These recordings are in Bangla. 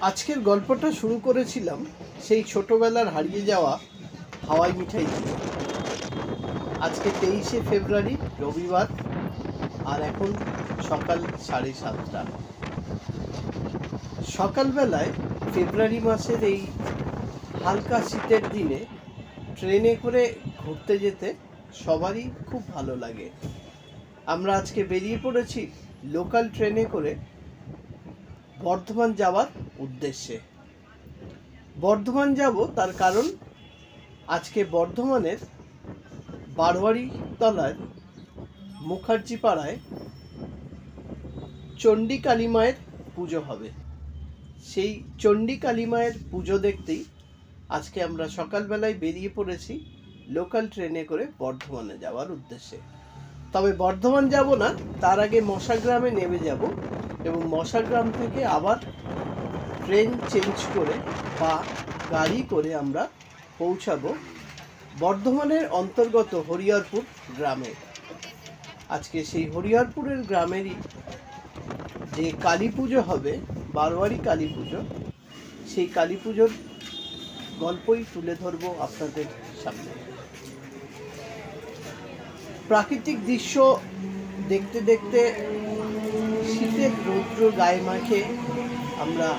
আজকের গল্পটা শুরু করেছিলাম সেই ছোটবেলার হারিয়ে যাওয়া হাওয়াই মিঠাই দিয়ে। আজকে 23শে ফেব্রুয়ারি রবিবার, আর এখন সকাল 7:30। সকালবেলায় ফেব্রুয়ারি মাসের এই হালকা শীতের দিনে ট্রেনে করে ঘুরতে যেতে সবারই খুব ভালো লাগে। আমরা আজকে বেরিয়ে পড়েছি লোকাল ট্রেনে করে বর্ধমান যাওয়ার উদ্দেশ্যে। বর্ধমান যাব তার কারণ আজকে বর্ধমানের বারোয়ারি তলার মুখার্জি পাড়ায় চণ্ডী কালী মায়ের পুজো হবে। সেই চণ্ডী কালী মায়ের পুজো দেখতেই আজকে আমরা সকালবেলায় বেরিয়ে পড়েছি লোকাল ট্রেনে করে বর্ধমানে যাওয়ার উদ্দেশ্যে। তবে বর্ধমান যাব না, তার আগে মশাগ্রামে নেমে যাব এবং মশাগ্রাম থেকে আবার ট্রেন চেঞ্জ করে বা গাড়ি করে আমরা পৌঁছাবো বর্ধমানের অন্তর্গত হরিহরপুর গ্রামে। আজকে সেই হরিহরপুরের গ্রামেরই যে কালী পুজো হবে, বারোয়ারি কালী পুজো, সেই কালী পুজোর গল্পই তুলে ধরবো আপনাদের সামনে। প্রাকৃতিক দৃশ্য দেখতে দেখতে শীতের রৌদ্র গায়ে মাখে আমরা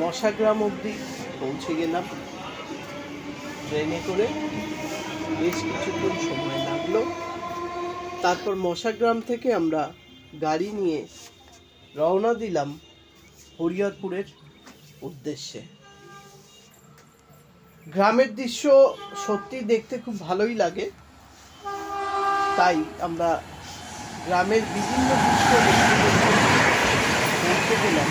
মশাগ্রাম অবধি পৌঁছে গেলাম। ট্রেনে করে বেশ কিছুক্ষণ সময় লাগলো। তারপর মশাগ্রাম থেকে আমরা গাড়ি নিয়ে রওনা দিলাম হরিহরপুরের উদ্দেশ্যে। গ্রামের দৃশ্য সত্যি দেখতে খুব ভালোই লাগে, তাই আমরা গ্রামের বিভিন্ন দৃশ্য দেখতে পৌঁছে গেলাম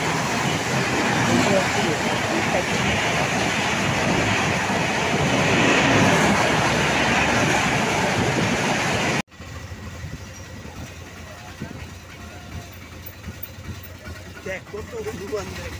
দেখো তো হনুমান দেখ।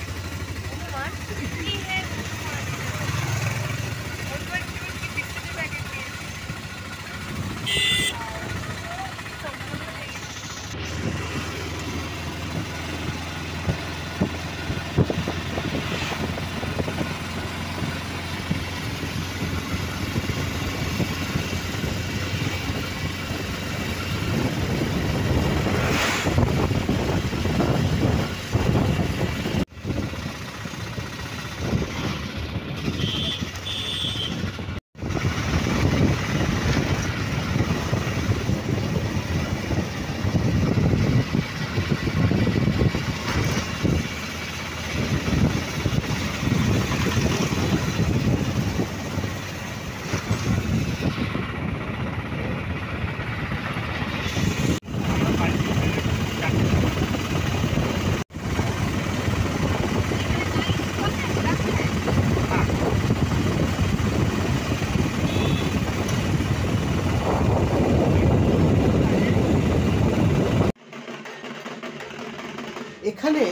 এখানে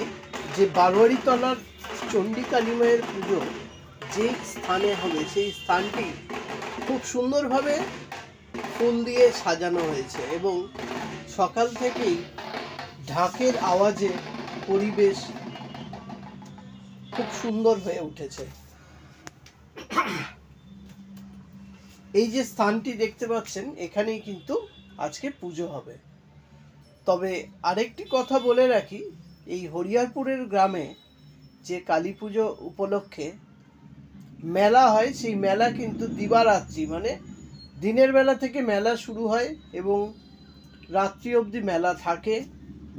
যে বারোয়ারি তলার চণ্ডী কালী মায়ের পুজো যে স্থানে হবে, সেই স্থানটি খুব সুন্দরভাবে ফুল দিয়ে সাজানো হয়েছে এবং সকাল থেকেই ঢাকের আওয়াজে পরিবেশ খুব সুন্দর হয়ে উঠেছে। এই যে স্থানটি দেখতে পাচ্ছেন, এখানেই কিন্তু আজকে পুজো হবে। তবে আরেকটি কথা বলে রাখি, এই হরিহরপুরের গ্রামে যে কালী পুজো উপলক্ষে মেলা হয়, সেই মেলা কিন্তু দিবারাত্রি, মানে দিনের বেলা থেকে মেলা শুরু হয় এবং রাত্রি অবধি মেলা থাকে।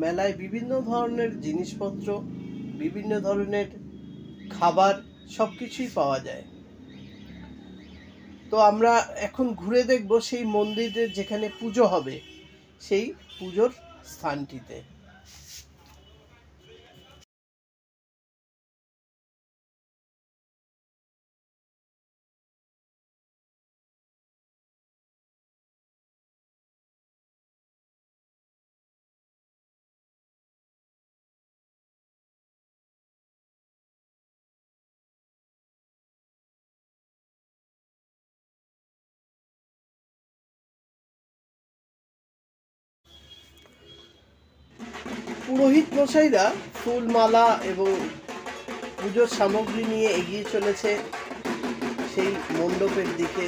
মেলায় বিভিন্ন ধরনের জিনিসপত্র, বিভিন্ন ধরনের খাবার, সব কিছুই পাওয়া যায়। তো আমরা এখন ঘুরে দেখব সেই মন্দিরের যেখানে পুজো হবে, সেই পুজোর স্থানটিতে। পুরোহিত মশাইরা ফুলমালা এবং পুজোর সামগ্রী নিয়ে এগিয়ে চলেছে সেই মণ্ডপের দিকে।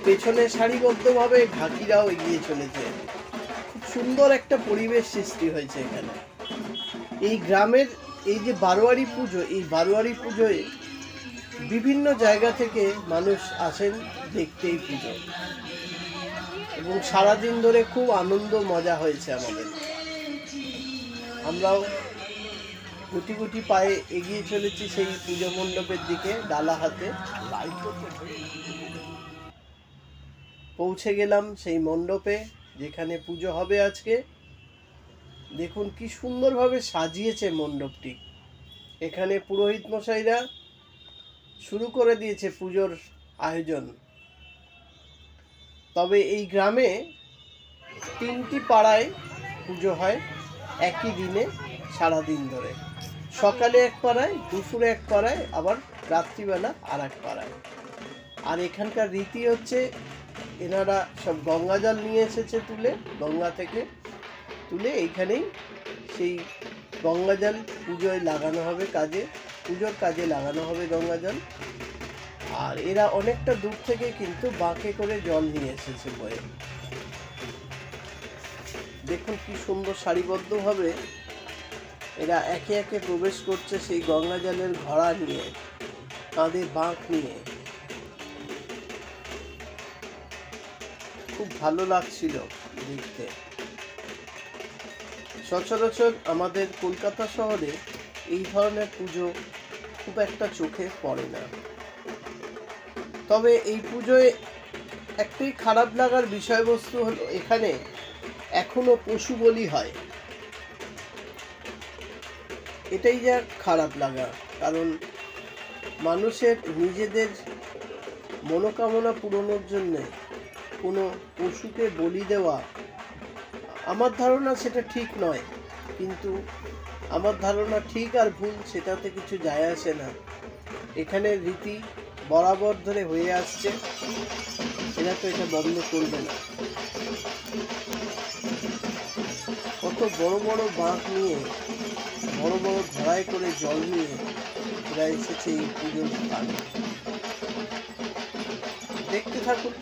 পেছনে সারিবদ্ধভাবে ঢাকিরাও এগিয়ে চলেছে। খুব সুন্দর একটা পরিবেশ সৃষ্টি হয়েছে এখানে। এই গ্রামের এই যে বারোয়ারি পুজো, এই বারোয়ারি পুজোয় বিভিন্ন জায়গা থেকে মানুষ আসেন দেখতে এই পুজো, এবং সারাদিন ধরে খুব আনন্দ মজা হয়েছে আমাদের। আমরাও গুটি গুটি পায়ে এগিয়ে চলেছি সেই পুজো মণ্ডপের দিকে ডালা হাতে। পৌঁছে গেলাম সেই মণ্ডপে যেখানে পুজো হবে আজকে। দেখুন কি সুন্দরভাবে সাজিয়েছে মণ্ডপটি। এখানে পুরোহিত মশাইরা শুরু করে দিয়েছে পুজোর আয়োজন। তবে এই গ্রামে 3টি পাড়ায় পুজো হয় একই দিনে, সারাদিন ধরে। সকালে এক পাড়ায়, দুপুরে এক পাড়ায়, আবার রাত্রিবেলা আর এক পাড়ায়। আর এখানকার রীতি হচ্ছে, এনারা সব গঙ্গা জল নিয়ে এসেছে গঙ্গা থেকে তুলে এইখানেই সেই গঙ্গা জল পুজোয় লাগানো হবে, পুজোর কাজে লাগানো হবে গঙ্গা জল। আর এরা অনেকটা দূর থেকে কিন্তু বাঁকে করে জল নিয়ে এসেছে বয়ে। দেখুন কি সুন্দর সারিবদ্ধভাবে এরা একে একে প্রবেশ করছে সেই গঙ্গা জলের ঘড়া নিয়ে, কাঁধে বাঁক নিয়ে। খুব ভালো লাগছিল দেখতে। সচরাচর আমাদের কলকাতা শহরে এই ধরনের পুজো খুব একটা চোখে পড়ে না। তবে এই পুজোয় একটি খারাপ লাগার বিষয়বস্তু হলো, এখানে এখনো পশু বলি হয়। এটাই যা খারাপ লাগা। কারণ মানুষের নিজেদের মনোকামনা পূরণের জন্য কোনো পশুকে বলি দেওয়া, আমার ধারণা সেটা ঠিক নয়। কিন্তু আমার ধারণা ঠিক আর ভুল সেটাতে কিছু যায় আসে না। এখানে রীতি বরাবর ধরে হয়ে আসছে, এরা তো এটা বন্ধ করবে না। কত বড় বড় বাঁক নিয়ে, বড় বড় ঘোড়ায় করে জল নিয়ে এরা এসেছে এই পুজোর স্থানে। দেখতে থাকুন,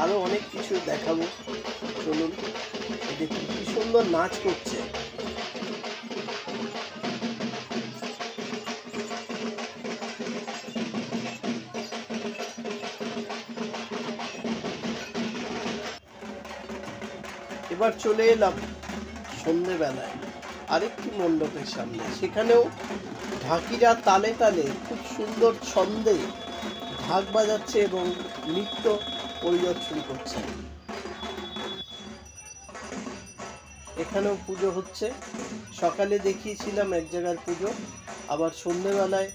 আরো অনেক কিছু দেখাবো। চলুন, দেখুন কি সুন্দর নাচ করছে। এবার চলে এলাম সন্ধেবেলায় আরেকটি মণ্ডপের সামনে। সেখানেও ঢাকিরা তালে তালে খুব সুন্দর ছন্দে ঢাক বাজাচ্ছে এবং নৃত্য পরিদর্শন করছে। এখানেও পুজো হচ্ছে। সকালে দেখিয়েছিলাম এক জায়গার পুজো, আবার সন্ধেবেলায়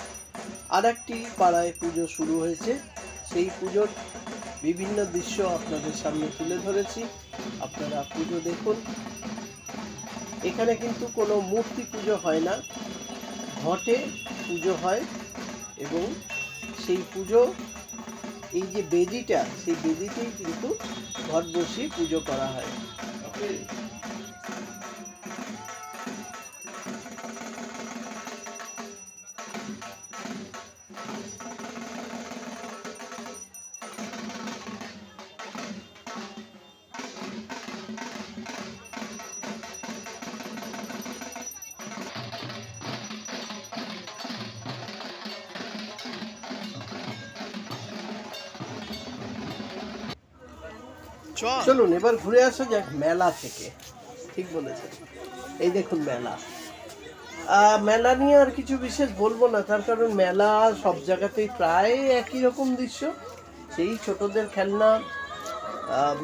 আর একটি পাড়ায় পুজো শুরু হয়েছে। সেই পুজোর বিভিন্ন দৃশ্য আপনাদের সামনে তুলে ধরেছি, আপনারা পুজো দেখুন। এখানে কিন্তু কোনো মূর্তি পুজো হয় না, ঘটে পুজো হয়। এবং সেই পুজো, এই যে বেদিটা, সেই বেদিতেই কিন্তু ঘট বসিয়ে পুজো করা হয়। চলুন এবার ঘুরে আসা যাক মেলা থেকে। ঠিক বলেছেন, এই দেখুন মেলা। মেলা নিয়ে আর কিছু বিশেষ বলবো না, তার কারণ মেলা সব জায়গাতেই প্রায় একই রকম দৃশ্য। সেই ছোটদের খেলনা,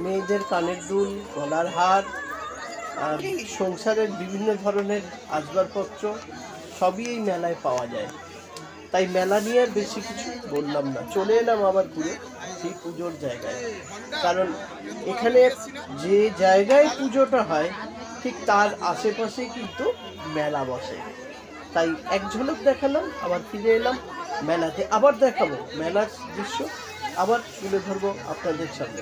মেয়েদের কানের দুল, গলার হার, সংসারের বিভিন্ন ধরনের আসবাবপত্র সবই এই মেলায় পাওয়া যায়। তাই মেলা নিয়ে আর বেশি কিছু বললাম না। চলে এলাম আবার ঘুরে সেই পুজোর জায়গায়। কারণ এখানে যে জায়গায় পুজোটা হয় ঠিক তার আশেপাশেই কিন্তু মেলা বসে। তাই এক ঝলক দেখালাম, আবার ফিরে এলাম মেলাতে। আবার দেখাবো মেলার দৃশ্য, আবার তুলে ধরবো আপনাদের সামনে।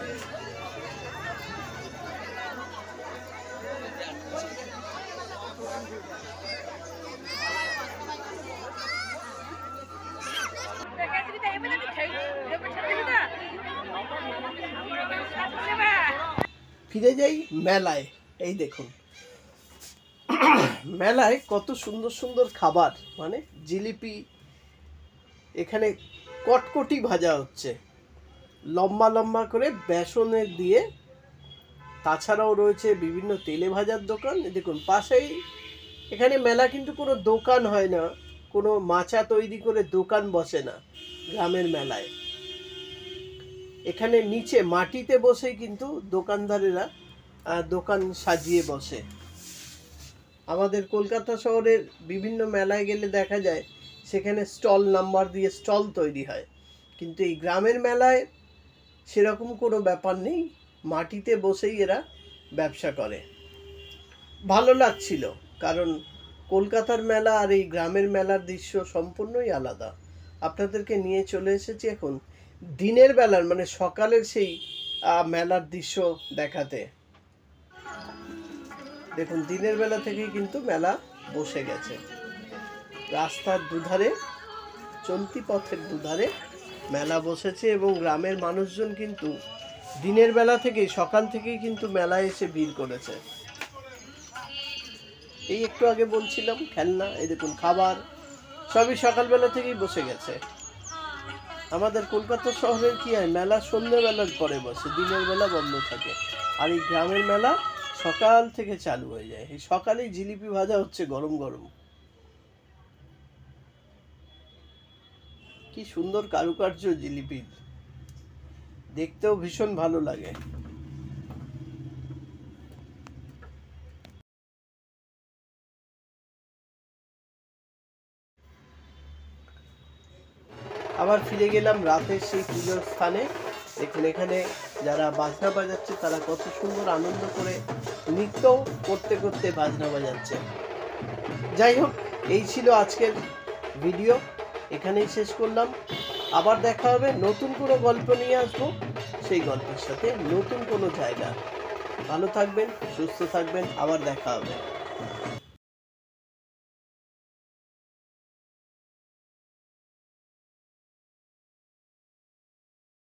ফিরে যাই মেলায়। এই দেখুন মেলায় কত সুন্দর সুন্দর খাবার, মানে জিলিপি, এখানে কটকটি ভাজা হচ্ছে লম্বা লম্বা করে বেসনে দিয়ে। তাছাড়াও রয়েছে বিভিন্ন তেলে ভাজার দোকান। দেখুন পাশেই এখানে মেলা, কিন্তু কোনো দোকান হয় না, কোনো মাচা তৈরি করে দোকান বসে না গ্রামের মেলায়। এখানে নিচে মাটিতে বসেই কিন্তু দোকানদারেরা দোকান সাজিয়ে বসে। আমাদের কলকাতা শহরের বিভিন্ন মেলায় গেলে দেখা যায় সেখানে স্টল নাম্বার দিয়ে স্টল তৈরি হয়, কিন্তু এই গ্রামের মেলায় সেরকম কোনো ব্যাপার নেই, মাটিতে বসেই এরা ব্যবসা করে। ভালো লাগছিল, কারণ কলকাতার মেলা আর এই গ্রামের মেলার দৃশ্য সম্পূর্ণই আলাদা। আপনাদেরকে নিয়ে চলে এসেছি এখন দিনের বেলার, মানে সকালের সেই মেলার দৃশ্য দেখাতে। দেখুন দিনের বেলা থেকেই কিন্তু মেলা বসে গেছে। রাস্তার দুধারে, চলতি পথের দুধারে মেলা বসেছে, এবং গ্রামের মানুষজন কিন্তু দিনের বেলা থেকেই, সকাল থেকেই কিন্তু মেলায় এসে ভিড় করেছে। এই একটু আগে বলছিলাম খেলনা, এই দেখুন খাবার, সবই সকালবেলা থেকেই বসে গেছে। আমাদের কলকাতা শহরের কি হয়, মেলা সন্ধ্যেবেলার পরে বসে, দিনের বেলা বন্ধ থাকে। আর এই গ্রামের মেলা সকাল থেকে চালু হয়ে যায়। এই সকালেই জিলিপি ভাজা হচ্ছে গরম গরম। কি সুন্দর কারুকার্য জিলিপির, দেখতেও ভীষণ ভালো লাগে। আবার ফিরে গেলাম রাতের সেই পুজোর স্থানে। দেখুন এখানে যারা বাজনা বাজাচ্ছে তারা কত সুন্দর আনন্দ করে নৃত্য করতে করতে বাজনা বাজাচ্ছে। যাই হোক, এই ছিল আজকের ভিডিও, এখানেই শেষ করলাম। আবার দেখা হবে, নতুন কোনো গল্প নিয়ে আসবো, সেই গল্পের সাথে নতুন কোনো জায়গা। ভালো থাকবেন, সুস্থ থাকবেন, আবার দেখা হবে।